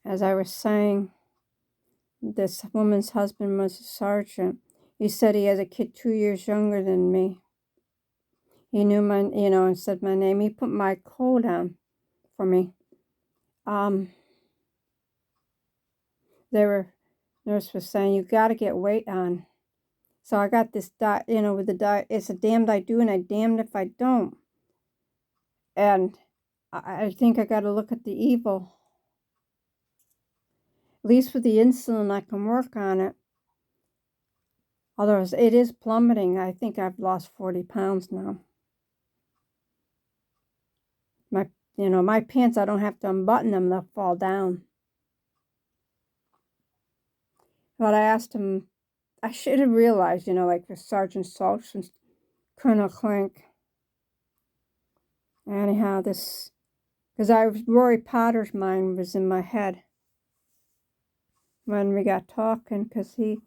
as I was saying, this woman's husband was a sergeant. He said he has a kid 2 years younger than me. He knew my, and said my name. He put my coat on for me. Nurse was saying, you got to get weight on. So I got this diet, with the diet, it's a damned I do and I damned if I don't. And I think I got to look at the evil. At least with the insulin, I can work on it. Although it is plummeting. I think I've lost 40 pounds now. My pants, I don't have to unbutton them. They'll fall down. But I asked him, I should have realized, like for Sergeant Salch and Colonel Clink. Anyhow, because Rory Potter's mind was in my head when we got talking, because he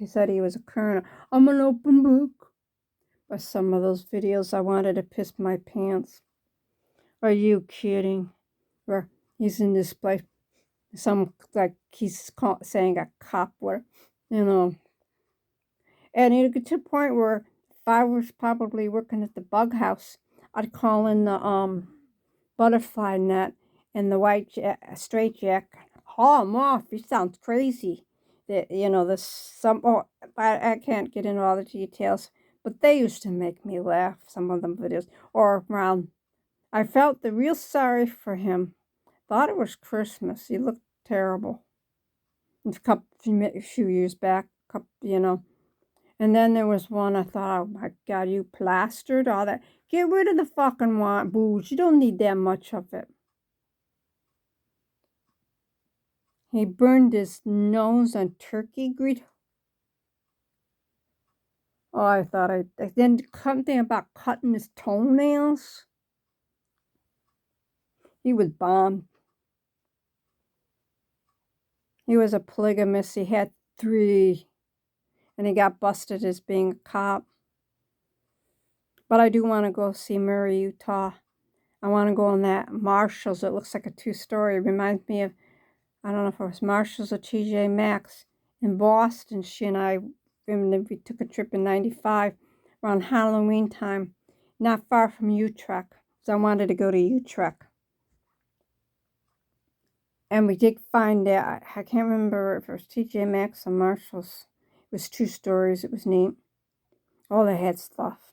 said he was a colonel. I'm an open book. But some of those videos, I wanted to piss my pants. Are you kidding? Where he's in this place, he's saying a cop, where, and it got to the point where if I was probably working at the bug house, I'd call in the butterfly net and the white straight jacket. Haul him off. He sounds crazy. I can't get into all the details, but they used to make me laugh. Some of them videos, or around. I felt the real sorry for him. Thought it was Christmas. He looked terrible. A few years back, And then there was one I thought, oh my God, you plastered all that. Get rid of the fucking booze. You don't need that much of it. He burned his nose on turkey grease. Oh, I thought then something about cutting his toenails. He was bombed. He was a polygamist. He had 3. And he got busted as being a cop. But I do want to go see Murray, Utah. I want to go on that Marshall's. It looks like a 2-story. It reminds me of, I don't know if it was Marshall's or TJ Maxx in Boston. She and I, we took a trip in 95 around Halloween time, not far from Utrecht. So I wanted to go to Utrecht. And we did find that, I can't remember if it was TJ Maxx or Marshall's. It was 2 stories. It was neat. Oh, they had stuff.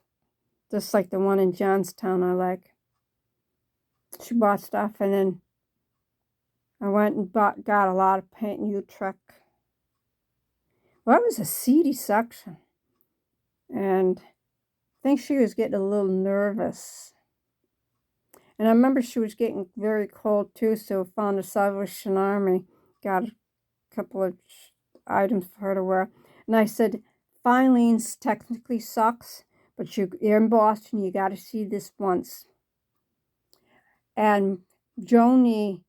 Just like the one in Johnstown I like. She bought stuff, and then I went and got a lot of paint in Utrecht. Well, it was a seedy section. And I think she was getting a little nervous. And I remember she was getting very cold too, so found a Salvation Army, got a couple of items for her to wear. And I said, Filene's technically sucks, but you're in Boston, you got to see this once. And Joni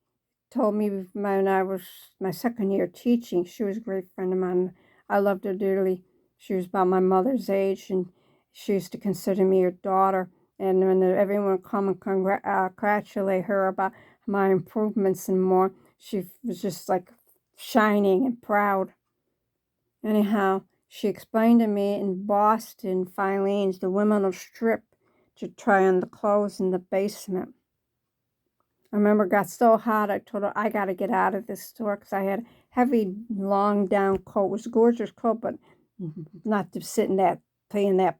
told me when I was my second year teaching, she was a great friend of mine. I loved her dearly. She was about my mother's age, and she used to consider me her daughter. And when everyone would come and congratulate her about my improvements and more, she was just like shining and proud. Anyhow, she explained to me in Boston, Filene's, the women will strip to try on the clothes in the basement. I remember it got so hot, I told her I got to get out of this store because I had a heavy, long down coat. It was a gorgeous coat, but not to sit in that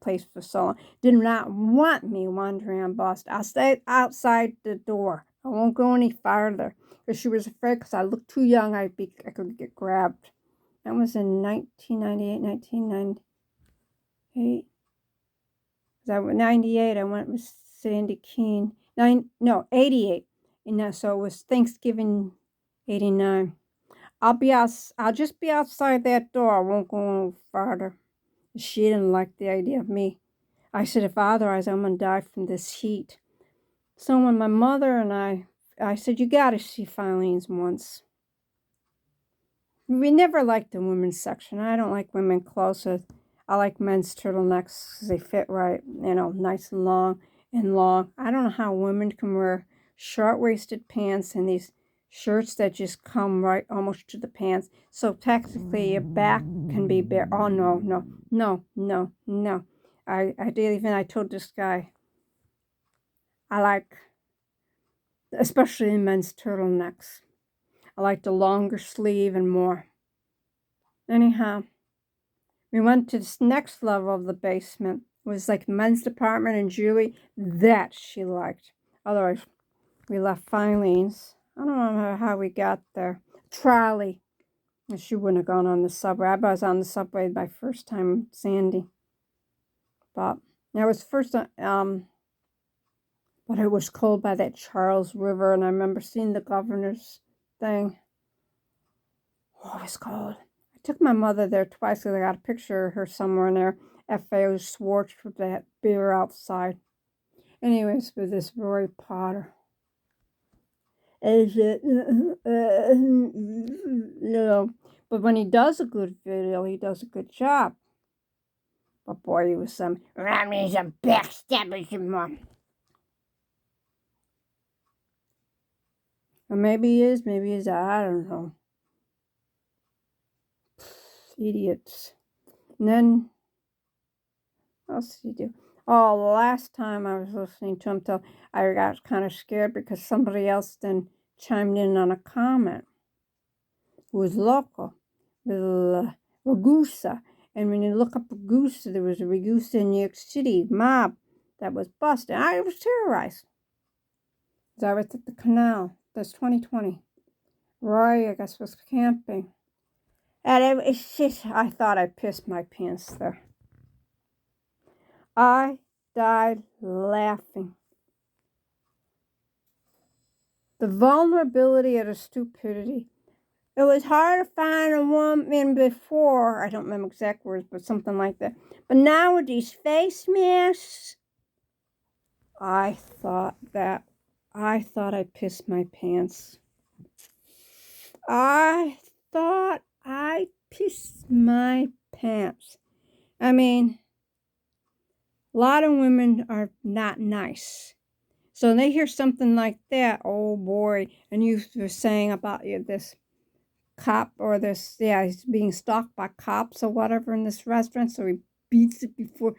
place for so long. Did not want me wandering around Boston. I'll stay outside the door. I won't go any farther because she was afraid because I looked too young. I could get grabbed. That was in 1998, 1998. 98, I went with Sandy Keene. 88. And so it was Thanksgiving 89. I'll just be outside that door. I won't go no farther. She didn't like the idea of me. I said, if otherwise, I'm going to die from this heat. So when my mother and I said, you got to see Filene's once. We never liked the women's section. I don't like women clothes. I like men's turtlenecks because they fit right, nice and long. I don't know how women can wear short-waisted pants and these shirts that just come right almost to the pants. So technically your back can be bare. Oh, no, no, no, no, no. I told this guy, I like, especially in men's turtlenecks, I like the longer sleeve and more. Anyhow, we went to this next level of the basement. It was like men's department and jewelry. That she liked. Otherwise, we left Filene's. I don't know how we got there. Trolley. She wouldn't have gone on the subway. I was on the subway my first time, Sandy. But it was first, but it was cold by that Charles River, and I remember seeing the governor's thing. Oh, it was cold. I took my mother there twice because I got a picture of her somewhere in there. FAO Schwartz with that beer outside. Anyways, with this Roy Potter. Is it? No. But when he does a good video, he does a good job. But boy, he was some Rodney's a backstabber, your mom. Or maybe he is, maybe he's I don't know. Idiots. And then, what else did he do? Oh, the last time I was listening to him, I got kind of scared because somebody else then chimed in on a comment who was local with Ragusa. And when you look up Ragusa, there was a Ragusa in New York City mob that was busted. I was terrorized. I was at the canal. That's 2020. Roy, I guess, was camping. And it's just, I thought I pissed my pants there. I died laughing. The vulnerability of the stupidity. It was hard to find a woman before, I don't remember exact words, but something like that. But now with these face masks, I thought I pissed my pants. I thought I pissed my pants. I mean, a lot of women are not nice. So when they hear something like that, oh boy, and you were saying about this cop or this, he's being stalked by cops or whatever in this restaurant, so he beats it before,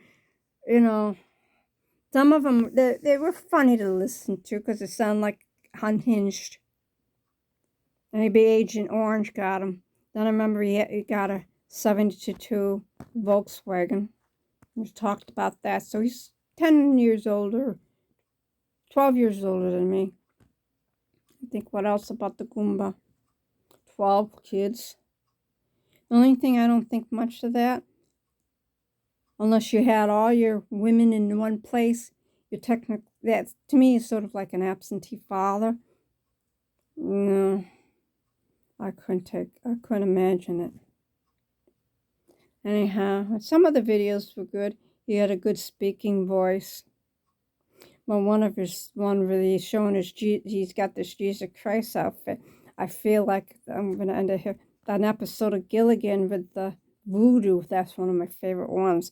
some of them, they were funny to listen to because they sound like unhinged. Maybe Agent Orange got him. Then I remember he got a 72 Volkswagen. We talked about that. So he's 10 years older, 12 years older than me. I think what else about the Goomba? 12 kids. The only thing I don't think much of that, unless you had all your women in one place, that to me is sort of like an absentee father. No, I couldn't imagine it. Anyhow, some of the videos were good. He had a good speaking voice. Well, one really showing he's got this Jesus Christ outfit. I feel like I'm going to end up here. An episode of Gilligan with the voodoo. That's one of my favorite ones.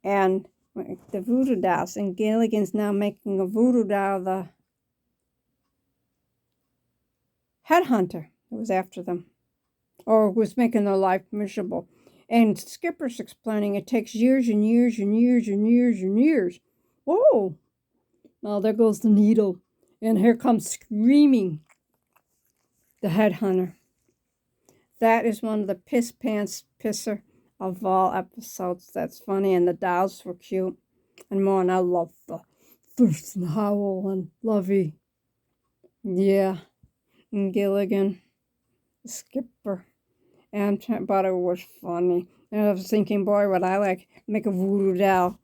And the voodoo dolls. And Gilligan's now making a voodoo doll, the headhunter that was after them. Or was making their life miserable. And Skipper's explaining it takes years and years and years and years and years. Whoa! Well, there goes the needle. And here comes screaming the headhunter. That is one of the piss pants pisser of all episodes. That's funny. And the dolls were cute and more. And I love the Thurston Howell and Lovey. Yeah. And Gilligan. Skipper. And but it was funny. And I was thinking, boy, would I like make a voodoo doll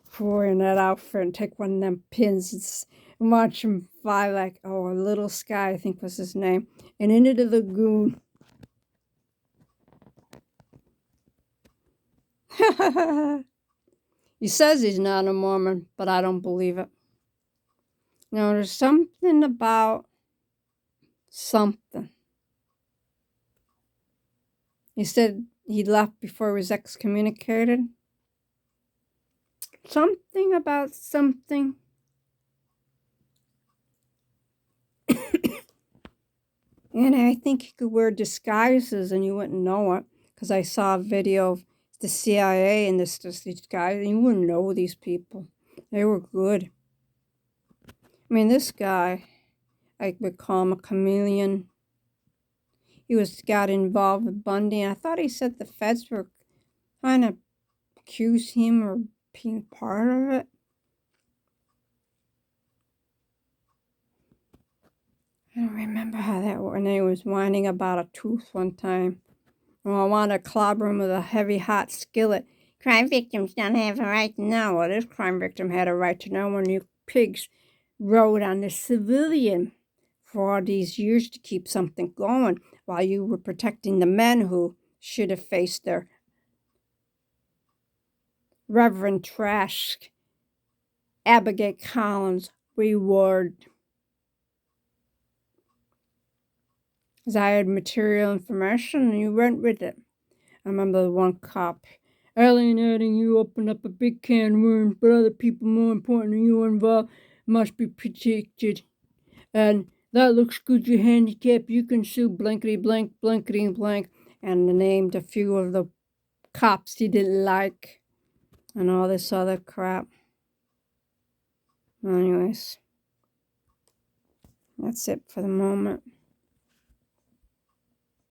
for in that outfit and take one of them pins and watch him fly like, a little Sky, I think was his name, and into the lagoon. He says he's not a Mormon, but I don't believe it. There's something about something. He said he left before he was excommunicated. Something about something. And I think he could wear disguises and you wouldn't know it. Because I saw a video of the CIA and these guys, and you wouldn't know these people. They were good. I mean, this guy, I would call him a chameleon. He got involved with Bundy. I thought he said the feds were trying to accuse him or being part of it. I don't remember how that worked. And he was whining about a tooth one time. Well, I wanted to clobber him with a heavy hot skillet. Crime victims don't have a right to know. Well, this crime victim had a right to know when you pigs rode on the civilian for all these years to keep something going while you were protecting the men who should have faced their Reverend Trask, Abigail Collins reward. Because I had material information and you went with it. I remember the one cop alienating you, opened up a big can of worms, but other people more important than you involved must be protected. And that looks good, you're handicapped, you can sue blankety blank, blankety blank. And named a few of the cops he didn't like and all this other crap. Anyways, that's it for the moment.